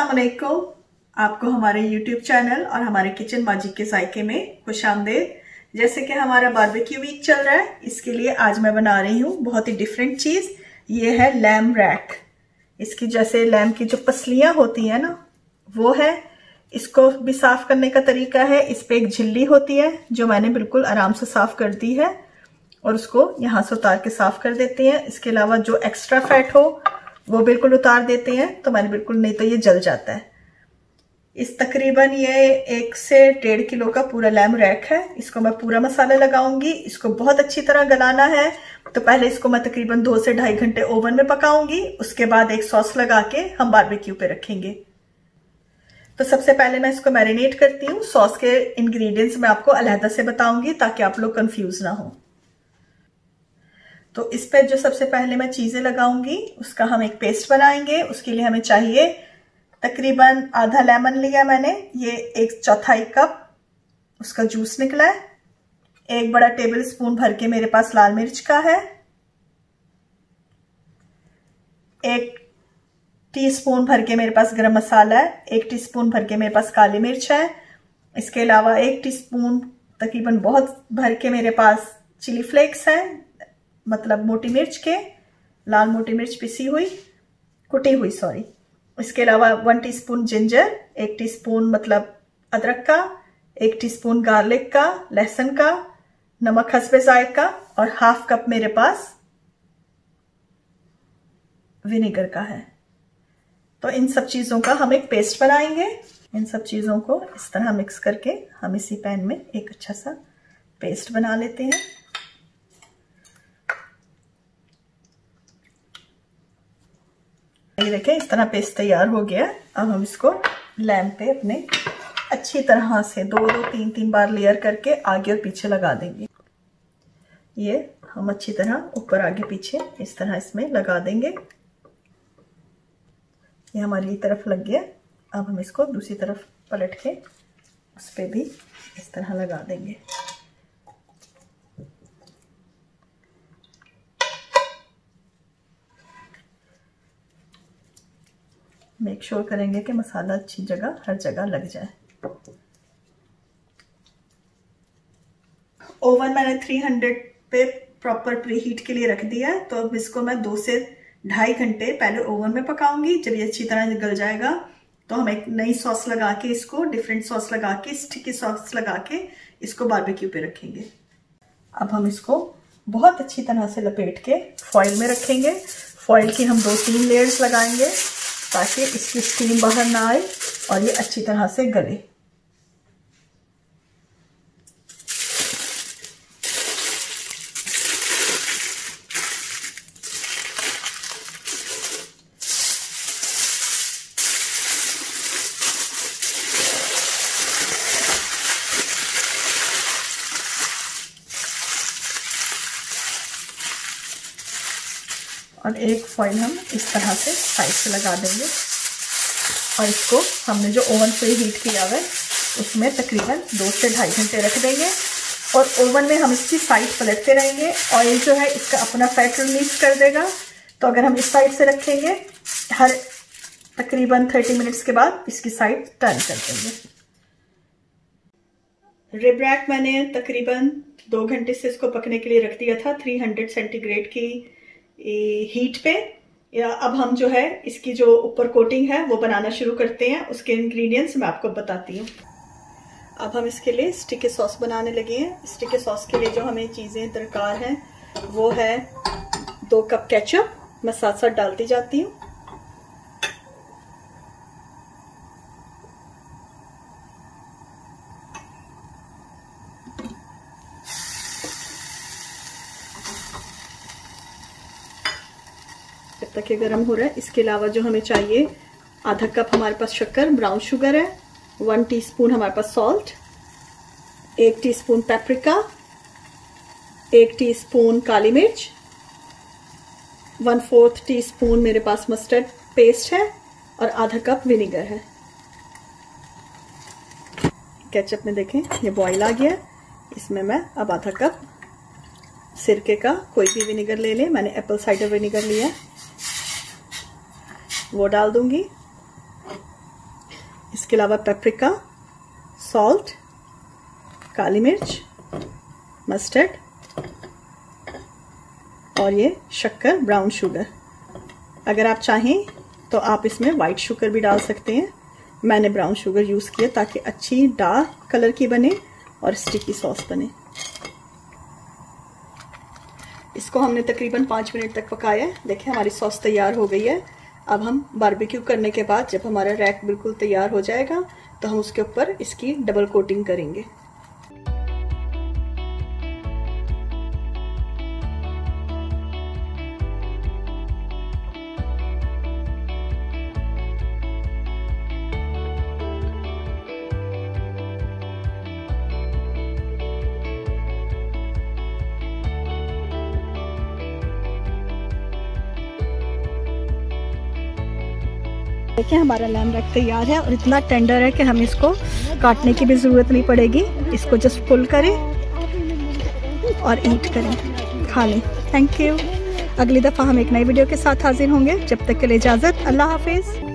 अस्सलाम वालेकुम। आपको हमारे YouTube चैनल और हमारे किचन माजिक के जायके में खुशामदीद। जैसे कि हमारा बारबेक्यू वीक चल रहा है, इसके लिए आज मैं बना रही हूँ बहुत ही डिफरेंट चीज। ये है लैम रैक। इसकी जैसे लैम की जो पसलियां होती है ना, वो है। इसको भी साफ करने का तरीका है। इस पे एक झिल्ली होती है जो मैंने बिल्कुल आराम से साफ कर दी है और उसको यहाँ से उतार के साफ कर देते हैं। इसके अलावा जो एक्स्ट्रा फैट हो वो बिल्कुल उतार देते हैं, तो मैंने बिल्कुल, नहीं तो ये जल जाता है। इस तकरीबन ये 1 से 1.5 किलो का पूरा लैम रैक है। इसको मैं पूरा मसाला लगाऊंगी। इसको बहुत अच्छी तरह गलाना है, तो पहले इसको मैं तकरीबन 2 से 2.5 घंटे ओवन में पकाऊंगी। उसके बाद एक सॉस लगा के हम बारबेक्यू पे रखेंगे। तो सबसे पहले मैं इसको मैरिनेट करती हूँ। सॉस के इंग्रेडिएंट्स मैं आपको अलहदा से बताऊंगी ताकि आप लोग कंफ्यूज ना हो। तो इस पे जो सबसे पहले मैं चीजें लगाऊंगी उसका हम एक पेस्ट बनाएंगे। उसके लिए हमें चाहिए तकरीबन आधा लेमन लिया मैंने, ये 1/4 कप उसका जूस निकला है। 1 बड़ा टेबल स्पून भर के मेरे पास लाल मिर्च का है। 1 टीस्पून भर के मेरे पास गरम मसाला है। 1 टीस्पून भर के मेरे पास काली मिर्च है। इसके अलावा 1 टीस्पून तकरीबन बहुत भर के मेरे पास चिली फ्लेक्स है, मतलब मोटी मिर्च के, लाल मोटी मिर्च पिसी हुई, कुटी हुई सॉरी। इसके अलावा 1 टीस्पून जिंजर, 1 टीस्पून मतलब अदरक का, 1 टीस्पून गार्लिक का, लहसुन का, नमक हस्बे जायका और 1/2 कप मेरे पास विनेगर का है। तो इन सब चीजों का हम एक पेस्ट बनाएंगे। इन सब चीजों को इस तरह मिक्स करके हम इसी पैन में एक अच्छा सा पेस्ट बना लेते हैं। ये देखें, इस तरह पेस्ट तैयार हो गया। अब हम इसको लैम पे अपने अच्छी तरह से 2-2, 3-3 बार लेयर करके आगे और पीछे लगा देंगे। ये हम अच्छी तरह ऊपर आगे पीछे इस तरह इसमें लगा देंगे। ये हमारी तरफ लग गया। अब हम इसको दूसरी तरफ पलट के उस पे भी इस तरह लगा देंगे। मेक श्योर करेंगे कि मसाला अच्छी जगह हर जगह लग जाए। ओवन मैंने 300 पे प्रॉपर प्री हीट के लिए रख दिया है। तो अब इसको मैं 2 से 2.5 घंटे पहले ओवन में पकाऊंगी। जब ये अच्छी तरह गल जाएगा तो हम एक नई सॉस लगा के, इसको डिफरेंट सॉस लगा के, स्टिकी सॉस लगा के इसको बारबेक्यू पे रखेंगे। अब हम इसको बहुत अच्छी तरह से लपेट के फॉइल में रखेंगे। फॉइल की हम 2-3 लेयर्स लगाएंगे ताकि इसकी स्टीम बाहर ना आए और ये अच्छी तरह से गले। और एक फॉइल हम इस तरह से साइड से लगा देंगे और इसको हमने जो ओवन पे हीट किया हुआ है उसमें तकरीबन 2 से 2.5 घंटे रख देंगे। और ओवन में हम इसकी साइड पलटते रहेंगे। ऑयल जो है इसका अपना फैट रिलीज कर देगा। तो अगर हम इस साइड से रखेंगे, हर तकरीबन 30 मिनट्स के बाद इसकी साइड टर्न कर देंगे। रिब रैक मैंने तकरीबन 2 घंटे से इसको पकने के लिए रख दिया था 300 सेंटीग्रेड की हीट पे। अब हम जो है इसकी जो ऊपर कोटिंग है वो बनाना शुरू करते हैं। उसके इंग्रेडिएंट्स मैं आपको बताती हूँ। अब हम इसके लिए स्टिकी सॉस बनाने लगे हैं। स्टिकी सॉस के लिए जो हमें चीजें दरकार हैं वो है 2 कप केचप, मैं साथ साथ डालती जाती हूँ। जब तक ये गर्म हो रहा है। इसके अलावा जो हमें चाहिए, आधा कप हमारे पास शक्कर, ब्राउन शुगर है, 1 टीस्पून हमारे पास सॉल्ट, 1 टीस्पून पेपरिका, 1 टीस्पून काली मिर्च, 1/4 टीस्पून मेरे पास मस्टर्ड पेस्ट है और आधा कप विनेगर है। केचप में देखें ये बॉईल आ गया। इसमें मैं अब आधा कप सिरके का कोई भी विनेगर ले लें, मैंने एप्पल साइडर विनेगर लिया, वो डाल दूंगी। इसके अलावा पेपरिका, सॉल्ट, काली मिर्च, मस्टर्ड और ये शक्कर, ब्राउन शुगर। अगर आप चाहें तो आप इसमें वाइट शुगर भी डाल सकते हैं। मैंने ब्राउन शुगर यूज़ किया ताकि अच्छी डार्क कलर की बने और स्टिकी सॉस बने। इसको हमने तकरीबन 5 मिनट तक पकाया है। देखिए हमारी सॉस तैयार हो गई है। अब हम बारबेक्यू करने के बाद जब हमारा रैक बिल्कुल तैयार हो जाएगा तो हम उसके ऊपर इसकी डबल कोटिंग करेंगे। देखिए हमारा लैम रैक तैयार है और इतना टेंडर है कि हमें इसको काटने की भी ज़रूरत नहीं पड़ेगी। इसको जस्ट पुल करें और ईट करें, खा लें। Thank you. अगली दफ़ा हम एक नई वीडियो के साथ हाजिर होंगे। जब तक के लिए इजाज़त, अल्लाह हाफिज़।